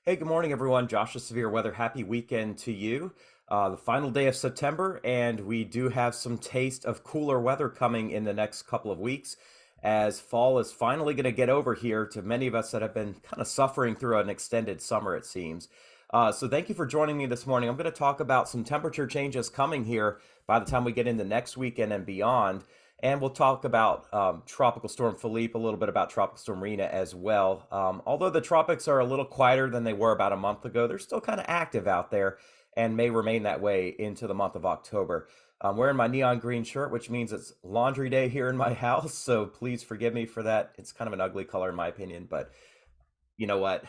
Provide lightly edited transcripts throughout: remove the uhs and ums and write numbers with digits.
Hey, good morning, everyone. Josh of Severe Weather. Happy weekend to you. The final day of September, and we do have some taste of cooler weather coming in the next couple of weeks as fall is finally going to get over here to many of us that have been kind of suffering through an extended summer, it seems. So, thank you for joining me this morning. I'm going to talk about some temperature changes coming here by the time we get into next weekend and beyond. And we'll talk about Tropical Storm Philippe, a little bit about Tropical Storm Rina as well. Although the tropics are a little quieter than they were about a month ago, they're still kind of active out there and may remain that way into the month of October. I'm wearing my neon green shirt, which means it's laundry day here in my house, so please forgive me for that. It's kind of an ugly color in my opinion, but you know what?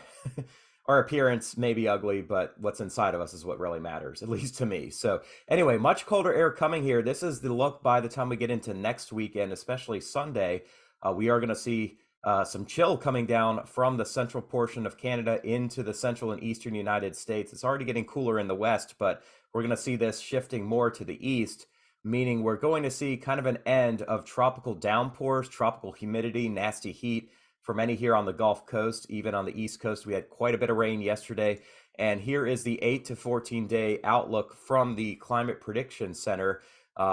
Our appearance may be ugly, but what's inside of us is what really matters, at least to me. So, anyway, much colder air coming here. This is the look by the time we get into next weekend, especially Sunday. We are going to see some chill coming down from the central portion of Canada into the central and eastern United States. It's already getting cooler in the west, but we're going to see this shifting more to the east, meaning we're going to see kind of an end of tropical downpours, tropical humidity, nasty heat for many here on the Gulf Coast. Even on the East Coast, we had quite a bit of rain yesterday. And here is the 8 to 14 day outlook from the Climate Prediction Center.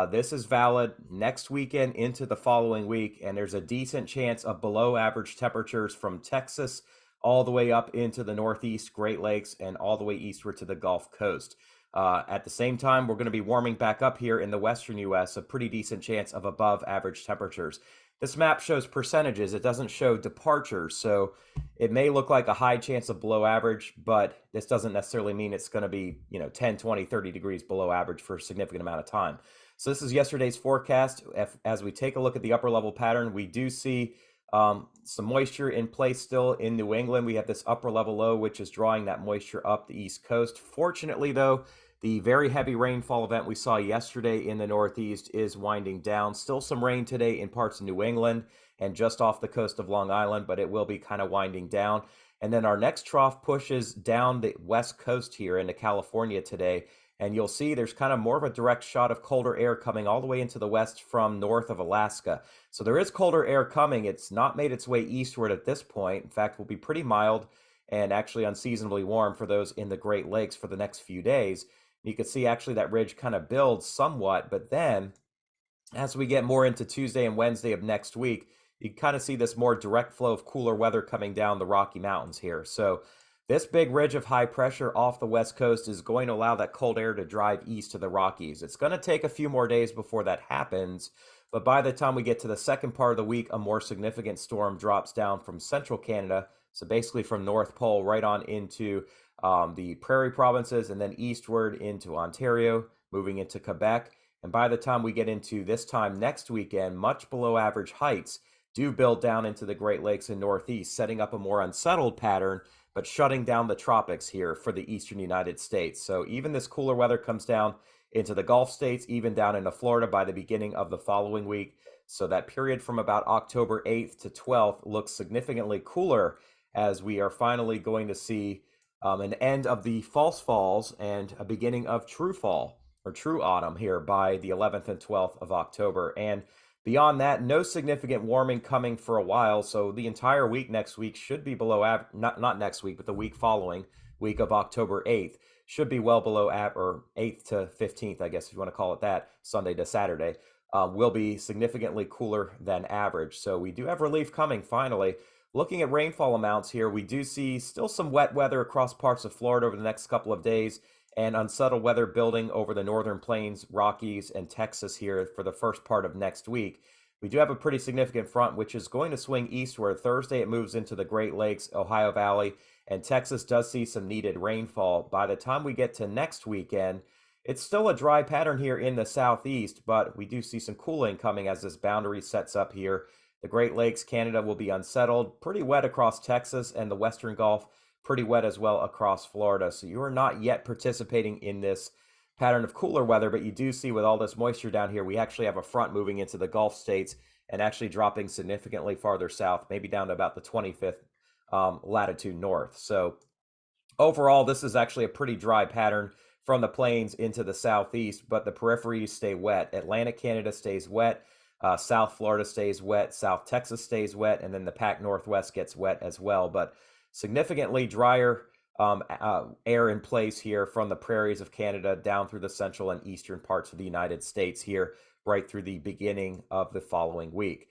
This is valid next weekend into the following week, and there's a decent chance of below average temperatures from Texas all the way up into the Northeast Great Lakes and all the way eastward to the Gulf Coast. At the same time, we're going to be warming back up here in the Western U.S., a pretty decent chance of above average temperatures. This map shows percentages. It doesn't show departures, so it may look like a high chance of below average, but this doesn't necessarily mean it's going to be, 10, 20, 30 degrees below average for a significant amount of time. So this is yesterday's forecast. As we take a look at the upper level pattern, we do see some moisture in place still in New England. We have this upper level low, which is drawing that moisture up the East Coast. Fortunately, though, the very heavy rainfall event we saw yesterday in the Northeast is winding down. Still some rain today in parts of New England and just off the coast of Long Island, but it will be kind of winding down. And then our next trough pushes down the west coast here into California today. And you'll see there's kind of more of a direct shot of colder air coming all the way into the west from north of Alaska. So there is colder air coming. It's not made its way eastward at this point. In fact, will be pretty mild and actually unseasonably warm for those in the Great Lakes for the next few days. You can see actually that ridge kind of builds somewhat, but then as we get more into Tuesday and Wednesday of next week, you kind of see this more direct flow of cooler weather coming down the Rocky Mountains here. So this big ridge of high pressure off the west coast is going to allow that cold air to drive east to the Rockies. It's going to take a few more days before that happens, but by the time we get to the second part of the week, a more significant storm drops down from central Canada, so basically from North Pole right on into the Prairie provinces and then eastward into Ontario, moving into Quebec. And by the time we get into this time next weekend, much below average heights do build down into the Great Lakes and Northeast, setting up a more unsettled pattern, but shutting down the tropics here for the eastern United States. So even this cooler weather comes down into the Gulf states, even down into Florida by the beginning of the following week. So that period from about October 8th to 12th looks significantly cooler as we are finally going to see an end of the false falls and a beginning of true fall or true autumn here by the 11th and 12th of October. And beyond that, no significant warming coming for a while. So the entire week next week should be below average, not next week, but the week following, week of October 8th, should be well below or 8th to 15th, I guess if you want to call it that, Sunday to Saturday, will be significantly cooler than average. So we do have relief coming finally. Looking at rainfall amounts here, we do see still some wet weather across parts of Florida over the next couple of days and unsettled weather building over the northern plains, Rockies, and Texas here for the first part of next week. We do have a pretty significant front which is going to swing eastward. Thursday it moves into the Great Lakes, Ohio Valley, and Texas does see some needed rainfall. By the time we get to next weekend, it's still a dry pattern here in the southeast, but we do see some cooling coming as this boundary sets up here. The Great Lakes, Canada will be unsettled, pretty wet across Texas and the Western Gulf, pretty wet as well across Florida. So you are not yet participating in this pattern of cooler weather, but you do see with all this moisture down here, we actually have a front moving into the Gulf states and actually dropping significantly farther south, maybe down to about the 25th latitude north. So overall, this is actually a pretty dry pattern from the plains into the southeast, but the peripheries stay wet. Atlantic Canada stays wet. South Florida stays wet, South Texas stays wet, and then the Pac Northwest gets wet as well. But significantly drier air in place here from the prairies of Canada down through the central and eastern parts of the United States here, right through the beginning of the following week.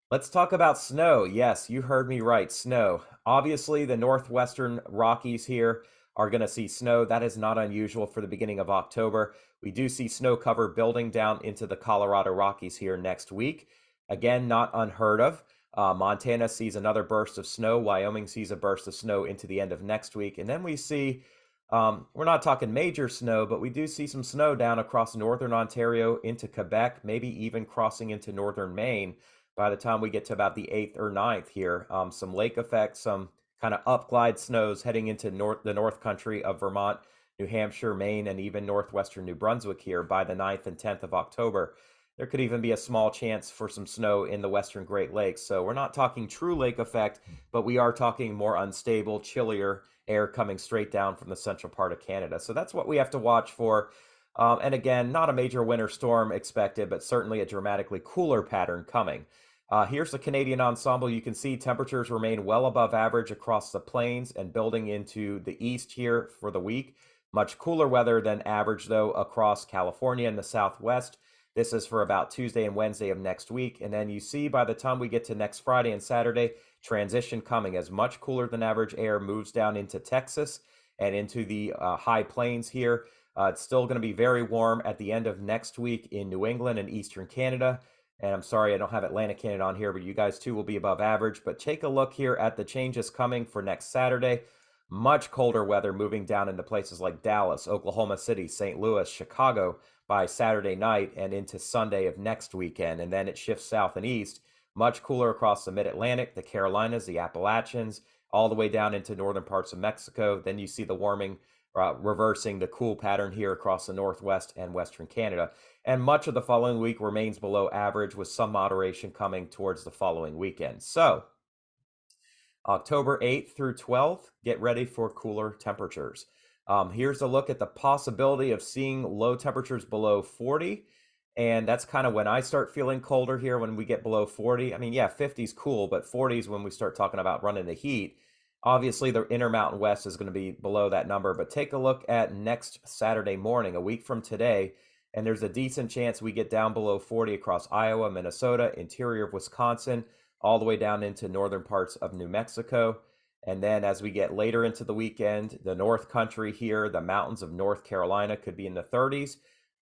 Let's talk about snow. Yes, you heard me right. Snow. Obviously, the northwestern Rockies here are going to see snow. That is not unusual for the beginning of October. We do see snow cover building down into the Colorado Rockies here next week. Again, not unheard of. Montana sees another burst of snow. Wyoming sees a burst of snow into the end of next week. And then we see, we're not talking major snow, but we do see some snow down across northern Ontario into Quebec, maybe even crossing into northern Maine by the time we get to about the 8th or 9th here. Some lake effects, some kind of upglide snows heading into the north country of Vermont, New Hampshire, Maine, and even northwestern New Brunswick here by the 9th and 10th of October. There could even be a small chance for some snow in the western Great Lakes. So we're not talking true lake effect, but we are talking more unstable, chillier air coming straight down from the central part of Canada. So that's what we have to watch for. And again, not a major winter storm expected, but certainly a dramatically cooler pattern coming. Here's the Canadian ensemble. You can see temperatures remain well above average across the plains and building into the east here for the week. Much cooler weather than average, though, across California and the Southwest. This is for about Tuesday and Wednesday of next week. And then you see by the time we get to next Friday and Saturday, transition coming as much cooler than average air moves down into Texas and into the high plains here. It's still going to be very warm at the end of next week in New England and Eastern Canada. And I'm sorry I don't have Atlantic Canada on here, but you guys too will be above average. But take a look here at the changes coming for next Saturday. Much colder weather moving down into places like Dallas, Oklahoma City, St. Louis, Chicago by Saturday night and into Sunday of next weekend. And then it shifts south and east. Much cooler across the mid-Atlantic, the Carolinas, the Appalachians, all the way down into northern parts of Mexico. Then you see the warming reversing the cool pattern here across the northwest and western Canada. And much of the following week remains below average with some moderation coming towards the following weekend. So, October 8th through 12th, get ready for cooler temperatures. Here's a look at the possibility of seeing low temperatures below 40. And that's kind of when I start feeling colder here when we get below 40. I mean, yeah, 50 is cool, but 40 is when we start talking about running the heat. Obviously, the Intermountain West is going to be below that number, but take a look at next Saturday morning, a week from today, and there's a decent chance we get down below 40 across Iowa, Minnesota, interior of Wisconsin, all the way down into northern parts of New Mexico. And then as we get later into the weekend, the North Country here, the mountains of North Carolina could be in the 30s.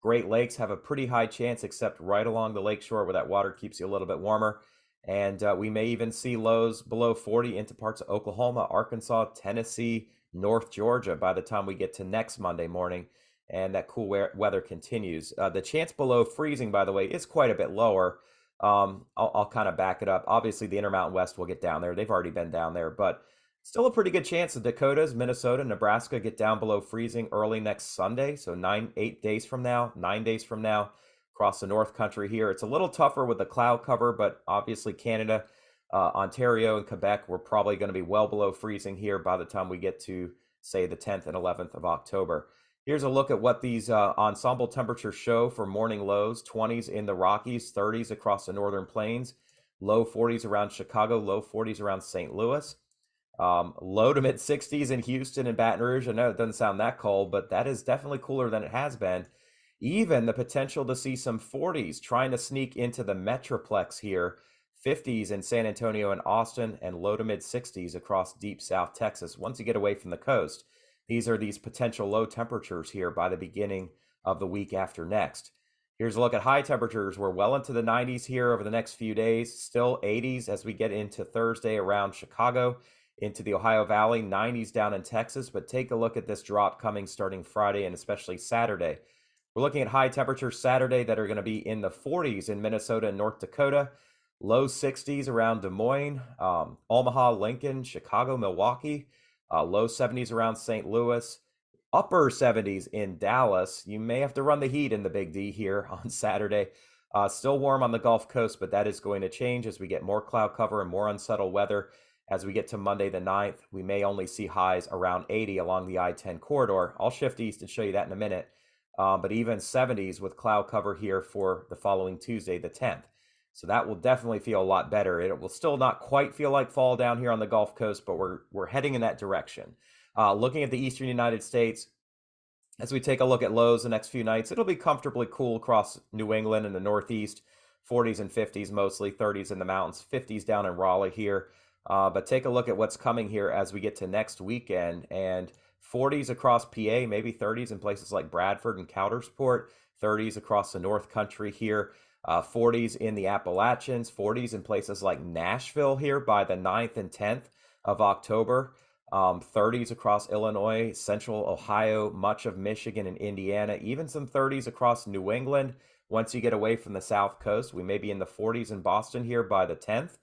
Great Lakes have a pretty high chance, except right along the lakeshore where that water keeps you a little bit warmer. And we may even see lows below 40 into parts of Oklahoma, Arkansas, Tennessee, North Georgia by the time we get to next Monday morning. And that cool weather continues. The chance below freezing, by the way, is quite a bit lower. I'll kind of back it up. Obviously, the Intermountain West will get down there. They've already been down there, but still a pretty good chance the Dakotas, Minnesota, Nebraska get down below freezing early next Sunday. So 8 days from now, 9 days from now, across the North Country here. It's a little tougher with the cloud cover, but obviously Canada, Ontario, and Quebec, we're probably going to be well below freezing here by the time we get to, say, the 10th and 11th of October. Here's a look at what these ensemble temperatures show for morning lows. 20s in the Rockies, 30s across the northern plains, low 40s around Chicago, low 40s around St. Louis. Low to mid 60s in Houston and Baton Rouge. I know it doesn't sound that cold, but that is definitely cooler than it has been. Even the potential to see some 40s trying to sneak into the Metroplex here. 50s in San Antonio and Austin, and low to mid 60s across deep South Texas once you get away from the coast. These are these potential low temperatures here by the beginning of the week after next. Here's a look at high temperatures. We're well into the 90s here over the next few days. Still 80s as we get into Thursday around Chicago, into the Ohio Valley, 90s down in Texas. But take a look at this drop coming starting Friday and especially Saturday. We're looking at high temperatures Saturday that are going to be in the 40s in Minnesota and North Dakota, low 60s around Des Moines, Omaha, Lincoln, Chicago, Milwaukee, low 70s around St. Louis, upper 70s in Dallas. You may have to run the heat in the Big D here on Saturday. Still warm on the Gulf Coast, but that is going to change as we get more cloud cover and more unsettled weather. As we get to Monday the 9th, we may only see highs around 80 along the I-10 corridor. I'll shift east and show you that in a minute. But even 70s with cloud cover here for the following Tuesday, the 10th. So that will definitely feel a lot better. It will still not quite feel like fall down here on the Gulf Coast, but we're heading in that direction. Looking at the eastern United States, as we take a look at lows the next few nights, it'll be comfortably cool across New England and the Northeast, 40s and 50s mostly, 30s in the mountains, 50s down in Raleigh here. But take a look at what's coming here as we get to next weekend, and 40s across PA, maybe 30s in places like Bradford and Coudersport, 30s across the North Country here, 40s in the Appalachians, 40s in places like Nashville here by the 9th and 10th of October. 30s across Illinois, central Ohio, much of Michigan and Indiana, even some 30s across New England. Once you get away from the South Coast, we may be in the 40s in Boston here by the 10th.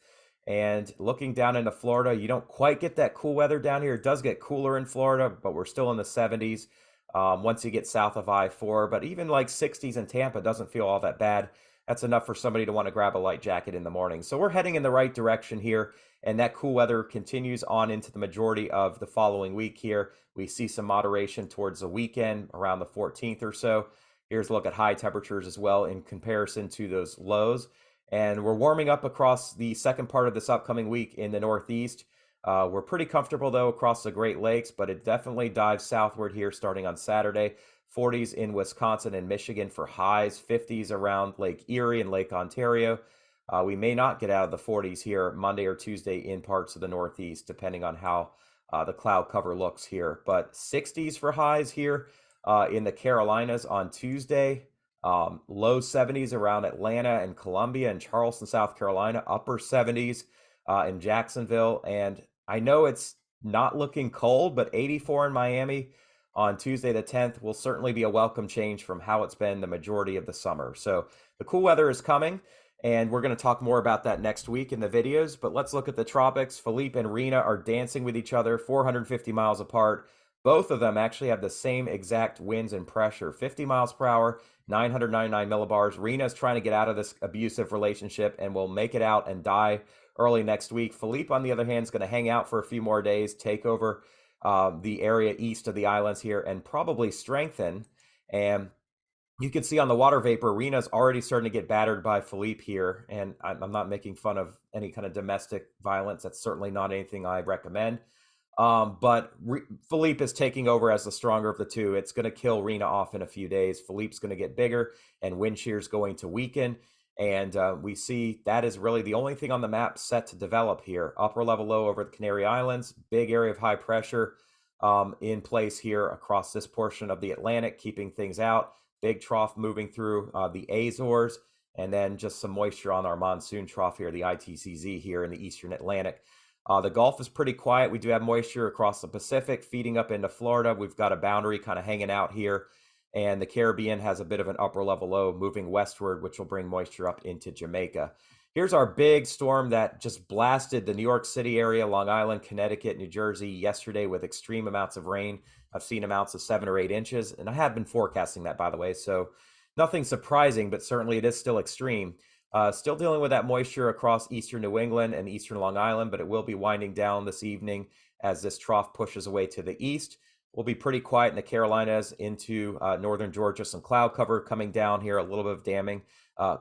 And looking down into Florida, you don't quite get that cool weather down here. It does get cooler in Florida, but we're still in the 70s once you get south of I-4. But even like 60s in Tampa doesn't feel all that bad. That's enough for somebody to want to grab a light jacket in the morning. So we're heading in the right direction here, and that cool weather continues on into the majority of the following week here. We see some moderation towards the weekend around the 14th or so. Here's a look at high temperatures as well in comparison to those lows. And we're warming up across the second part of this upcoming week in the Northeast. We're pretty comfortable, though, across the Great Lakes, but it definitely dives southward here starting on Saturday. 40s in Wisconsin and Michigan for highs, 50s around Lake Erie and Lake Ontario. We may not get out of the 40s here Monday or Tuesday in parts of the Northeast, depending on how the cloud cover looks here. But 60s for highs here in the Carolinas on Tuesday. Low 70s around Atlanta and Columbia and Charleston, South Carolina. Upper 70s in Jacksonville. And I know it's not looking cold, but 84 in Miami on Tuesday the 10th will certainly be a welcome change from how it's been the majority of the summer. So the cool weather is coming, and we're going to talk more about that next week in the videos. But let's look at the tropics. Philippe and Rina are dancing with each other 450 miles apart. Both of them actually have the same exact winds and pressure, 50 miles per hour, 999 millibars. Rina's trying to get out of this abusive relationship and will make it out and die early next week. Philippe, on the other hand, is going to hang out for a few more days, take over the area east of the islands here, and probably strengthen. And you can see on the water vapor, Rina's already starting to get battered by Philippe here. And I'm not making fun of any kind of domestic violence. That's certainly not anything I recommend. But Philippe is taking over as the stronger of the two. It's going to kill Rina off in a few days. Philippe's going to get bigger, and wind shear is going to weaken. And we see that is really the only thing on the map set to develop here. Upper level low over the Canary Islands, big area of high pressure in place here across this portion of the Atlantic, keeping things out. Big trough moving through the Azores, and then just some moisture on our monsoon trough here, the ITCZ here in the Eastern Atlantic. The Gulf is pretty quiet. We do have moisture across the Pacific feeding up into Florida. We've got a boundary kind of hanging out here. And the Caribbean has a bit of an upper level low moving westward, which will bring moisture up into Jamaica. Here's our big storm that just blasted the New York City area, Long Island, Connecticut, New Jersey yesterday with extreme amounts of rain. I've seen amounts of 7 or 8 inches, and I have been forecasting that, by the way. So nothing surprising, but certainly it is still extreme. Still dealing with that moisture across eastern New England and eastern Long Island, but it will be winding down this evening as this trough pushes away to the east. We'll be pretty quiet in the Carolinas into northern Georgia. Some cloud cover coming down here, a little bit of damming,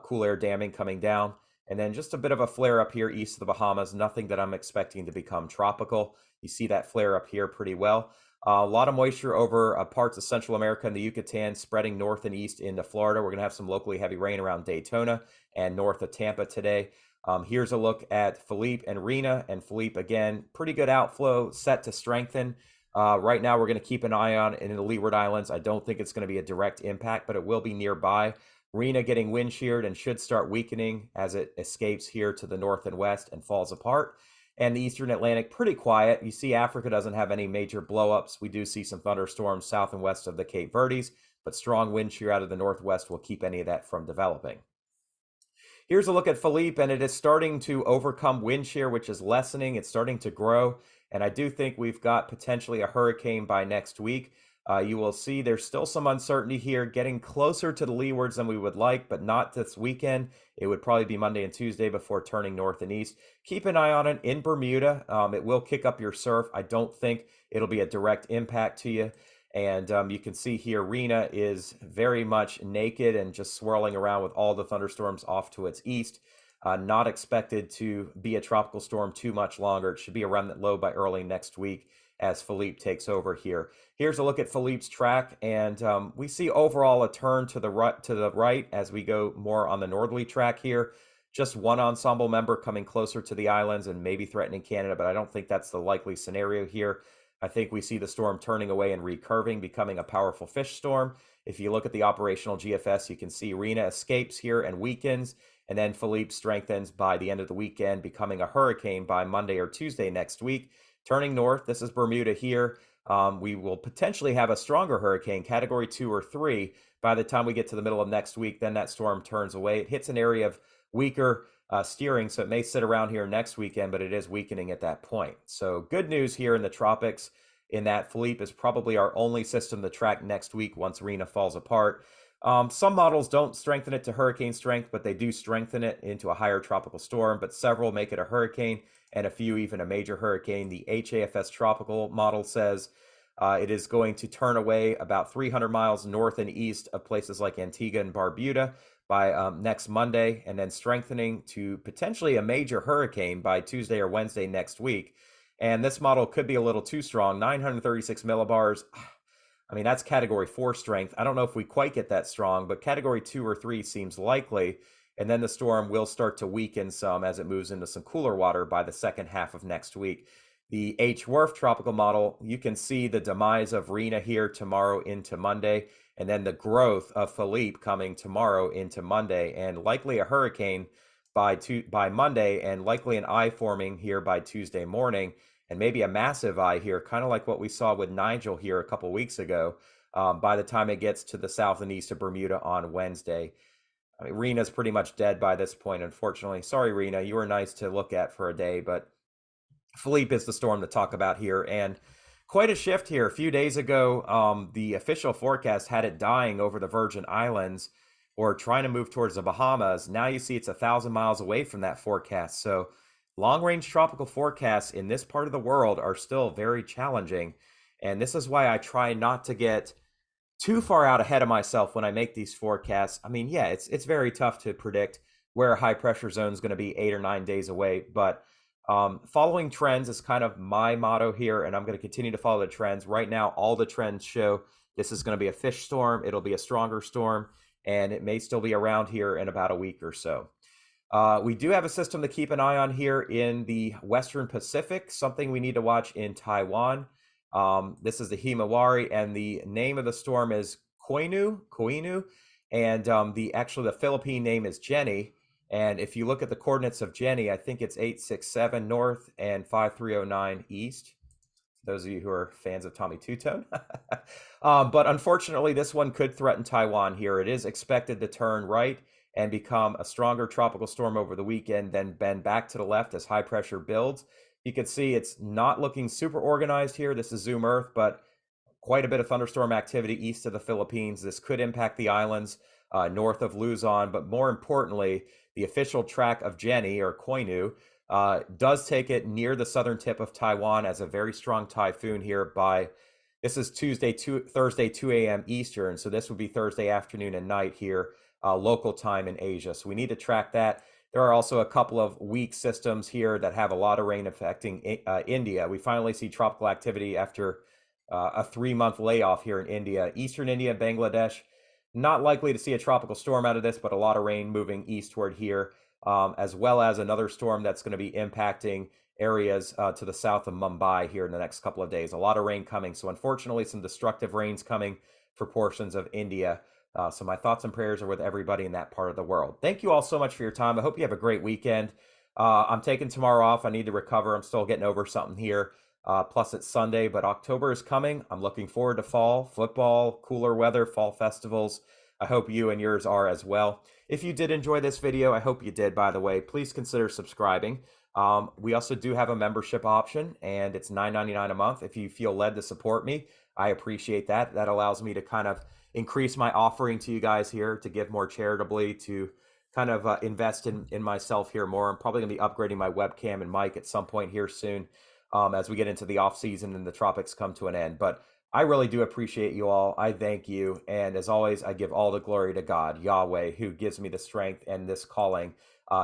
cool air damming coming down. And then just a bit of a flare up here east of the Bahamas, nothing that I'm expecting to become tropical. You see that flare up here pretty well. A lot of moisture over parts of Central America and the Yucatan, spreading north and east into Florida. We're going to have some locally heavy rain around Daytona and north of Tampa today. Here's a look at Philippe and Rina. And Philippe, again, pretty good outflow, set to strengthen. Right now, we're going to keep an eye on in the Leeward Islands. I don't think it's going to be a direct impact, but it will be nearby. Rina getting wind sheared and should start weakening as it escapes here to the north and west and falls apart. And the Eastern Atlantic, pretty quiet. You see Africa doesn't have any major blowups. We do see some thunderstorms south and west of the Cape Verdes, but strong wind shear out of the northwest will keep any of that from developing. Here's a look at Philippe, and it is starting to overcome wind shear, which is lessening. It's starting to grow, and I do think we've got potentially a hurricane by next week. You will see there's still some uncertainty here, getting closer to the leewards than we would like, but not this weekend. It would probably be Monday and Tuesday before turning north and east. Keep an eye on it in Bermuda. It will kick up your surf. I don't think it'll be a direct impact to you. And you can see here, Rina is very much naked and just swirling around with all the thunderstorms off to its east. Not expected to be a tropical storm too much longer. It should be a remnant low by early next week as Philippe takes over here. Here's a look at Philippe's track, and we see overall a turn to the right as we go more on the northerly track here. Just one ensemble member coming closer to the islands and maybe threatening Canada, but I don't think that's the likely scenario here. I think we see the storm turning away and recurving, becoming a powerful fish storm. If you look at the operational GFS, you can see Rina escapes here and weakens, and then Philippe strengthens by the end of the weekend, becoming a hurricane by Monday or Tuesday next week. Turning north, this is Bermuda here. We will potentially have a stronger hurricane, category 2 or 3, by the time we get to the middle of next week. Then that storm turns away. It hits an area of weaker steering, so it may sit around here next weekend, but it is weakening at that point. So good news here in the tropics in that Philippe is probably our only system to track next week once Rina falls apart. Some models don't strengthen it to hurricane strength, but they do strengthen it into a higher tropical storm, but several make it a hurricane and a few even a major hurricane. The HAFS tropical model says it is going to turn away about 300 miles north and east of places like Antigua and Barbuda by next Monday, and then strengthening to potentially a major hurricane by Tuesday or Wednesday next week. And this model could be a little too strong, 936 millibars. I mean, that's category 4 strength. I don't know if we quite get that strong, but category 2 or 3 seems likely. And then the storm will start to weaken some as it moves into some cooler water by the second half of next week. The HWRF tropical model, you can see the demise of Rina here tomorrow into Monday, and then the growth of Philippe coming tomorrow into Monday, and likely a hurricane by Monday, and likely an eye forming here by Tuesday morning, and maybe a massive eye here, kind of like what we saw with Nigel here a couple weeks ago, by the time it gets to the south and east of Bermuda on Wednesday. I mean, Rina's pretty much dead by this point, unfortunately. Sorry, Rina, you were nice to look at for a day, but Philippe is the storm to talk about here, and quite a shift here. A few days ago, the official forecast had it dying over the Virgin Islands or trying to move towards the Bahamas. Now you see it's 1,000 miles away from that forecast. So long-range tropical forecasts in this part of the world are still very challenging, and this is why I try not to get too far out ahead of myself when I make these forecasts. I mean, yeah, it's very tough to predict where a high pressure zone is going to be 8 or 9 days away, but following trends is kind of my motto here, and I'm going to continue to follow the trends. Right now, all the trends show this is going to be a fish storm. It'll be a stronger storm, and it may still be around here in about a week or so. We do have a system to keep an eye on here in the Western Pacific, something we need to watch in Taiwan. This is the Himawari, and the name of the storm is Koinu, and the Philippine name is Jenny. And if you look at the coordinates of Jenny, I think it's 867 north and 5309 east. Those of you who are fans of Tommy Two-Tone. But unfortunately, this one could threaten Taiwan here. It is expected to turn right and become a stronger tropical storm over the weekend, then bend back to the left as high pressure builds. You can see it's not looking super organized here. This is Zoom Earth, but quite a bit of thunderstorm activity east of the Philippines. This could impact the islands north of Luzon, but more importantly, the official track of Jenny, or Koinu, does take it near the southern tip of Taiwan as a very strong typhoon here by, this is Thursday, 2 a.m. Eastern, so this would be Thursday afternoon and night here, local time in Asia. So we need to track that. There are also a couple of weak systems here that have a lot of rain affecting India. We finally see tropical activity after a 3-month layoff here in India. Eastern India, Bangladesh, not likely to see a tropical storm out of this, but a lot of rain moving eastward here, as well as another storm that's going to be impacting areas to the south of Mumbai here in the next couple of days. A lot of rain coming. So unfortunately, some destructive rains coming for portions of India. So my thoughts and prayers are with everybody in that part of the world. Thank you all so much for your time. I hope you have a great weekend. I'm taking tomorrow off. I need to recover. I'm still getting over something here. Plus it's Sunday, but October is coming. I'm looking forward to fall, football, cooler weather, fall festivals. I hope you and yours are as well. If you did enjoy this video, I hope you did, by the way, please consider subscribing. We also do have a membership option, and it's $9.99 a month. If you feel led to support me, I appreciate that. That allows me to kind of increase my offering to you guys here, to give more charitably, to kind of invest in myself here more. I'm probably going to be upgrading my webcam and mic at some point here soon. As we get into the off season and the tropics come to an end. But I really do appreciate you all. I thank you. And as always, I give all the glory to God, Yahweh, who gives me the strength and this calling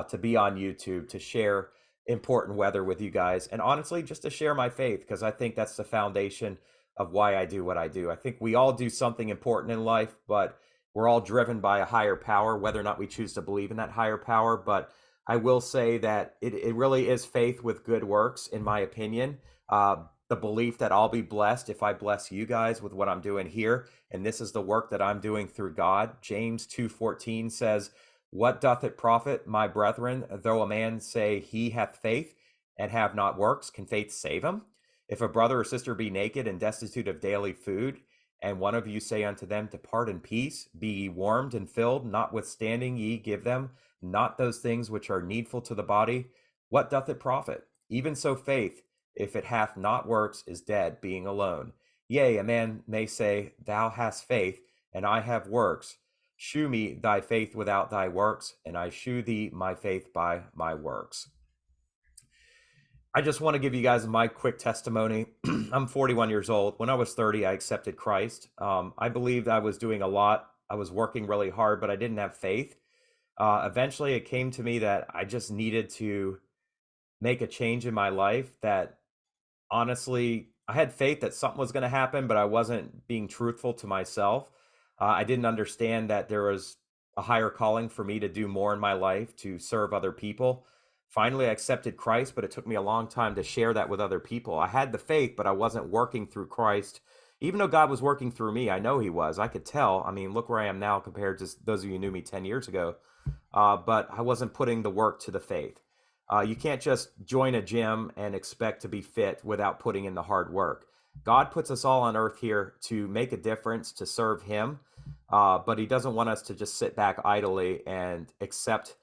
to be on YouTube, to share important weather with you guys. And honestly, just to share my faith, because I think that's the foundation of why I do what I do. I think we all do something important in life, but we're all driven by a higher power, whether or not we choose to believe in that higher power. But I will say that it really is faith with good works, in my opinion. The belief that I'll be blessed if I bless you guys with what I'm doing here, and this is the work that I'm doing through God. James 2:14 says, "What doth it profit, my brethren, though a man say he hath faith and have not works? Can faith save him? If a brother or sister be naked and destitute of daily food, and one of you say unto them, Depart in peace, be ye warmed and filled, notwithstanding ye give them not those things which are needful to the body, what doth it profit? Even so faith, if it hath not works, is dead, being alone. Yea, a man may say, Thou hast faith, and I have works. Shew me thy faith without thy works, and I shew thee my faith by my works." I just want to give you guys my quick testimony. I'm 41 years old. When I was 30, I accepted Christ. I believed I was doing a lot. I was working really hard, but I didn't have faith. Eventually, it came to me that I just needed to make a change in my life. That honestly, I had faith that something was going to happen, but I wasn't being truthful to myself. I didn't understand that there was a higher calling for me to do more in my life, to serve other people. Finally, I accepted Christ, but it took me a long time to share that with other people. I had the faith, but I wasn't working through Christ. Even though God was working through me, I know He was. I could tell. I mean, look where I am now compared to those of you who knew me 10 years ago. But I wasn't putting the work to the faith. You can't just join a gym and expect to be fit without putting in the hard work. God puts us all on earth here to make a difference, to serve Him, but He doesn't want us to just sit back idly and accept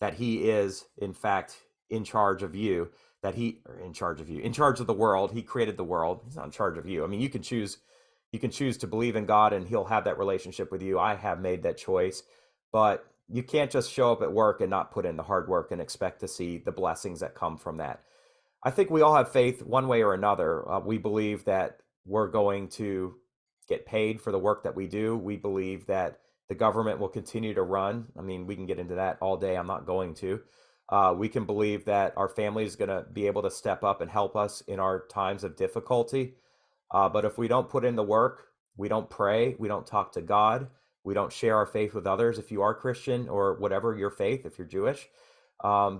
that He is, in fact, in charge of you, in charge of the world. He created the world. He's not in charge of you. I mean, you can choose to believe in God and He'll have that relationship with you. I have made that choice, but you can't just show up at work and not put in the hard work and expect to see the blessings that come from that. I think we all have faith one way or another. We believe that we're going to get paid for the work that we do. We believe that the government will continue to run. I mean, we can get into that all day. I'm not going to. We can believe that our family is going to be able to step up and help us in our times of difficulty. But if we don't put in the work, we don't pray, we don't talk to God, we don't share our faith with others, if you are Christian or whatever your faith, if you're Jewish,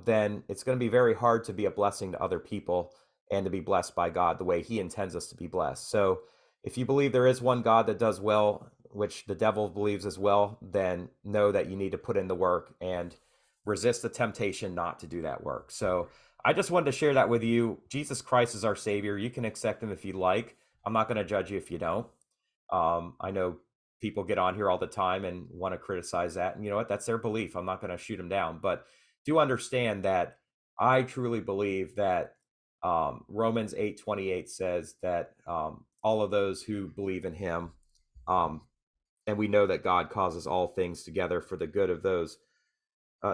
then it's going to be very hard to be a blessing to other people and to be blessed by God the way He intends us to be blessed. So if you believe there is one God that does well, which the devil believes as well, then know that you need to put in the work and resist the temptation not to do that work. So I just wanted to share that with you. Jesus Christ is our Savior. You can accept Him if you like. I'm not going to judge you if you don't. I know people get on here all the time and want to criticize that. And you know what? That's their belief. I'm not going to shoot them down. But do understand that I truly believe that Romans 8:28 says that all of those who believe in Him, um, and we know that God causes all things together for the good of those,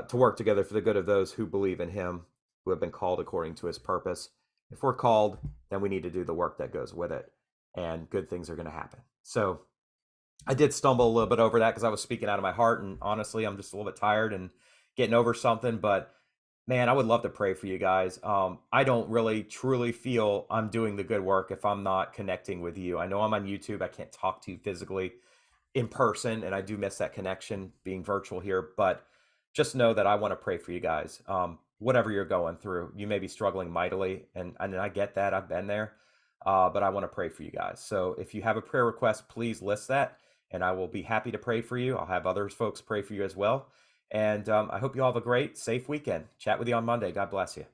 to work together for the good of those who believe in Him, who have been called according to His purpose. If we're called, then we need to do the work that goes with it, and good things are going to happen. So I did stumble a little bit over that because I was speaking out of my heart, and honestly, I'm just a little bit tired and getting over something. But man, I would love to pray for you guys. I don't really truly feel I'm doing the good work if I'm not connecting with you. I know I'm on YouTube. I can't talk to you physically in person, and I do miss that connection being virtual here. But just know that I want to pray for you guys. Whatever you're going through, you may be struggling mightily, and I get that. I've been there, but I want to pray for you guys. So if you have a prayer request, please list that, and I will be happy to pray for you. I'll have other folks pray for you as well. And I hope you all have a great, safe weekend. Chat with you on Monday. God bless you.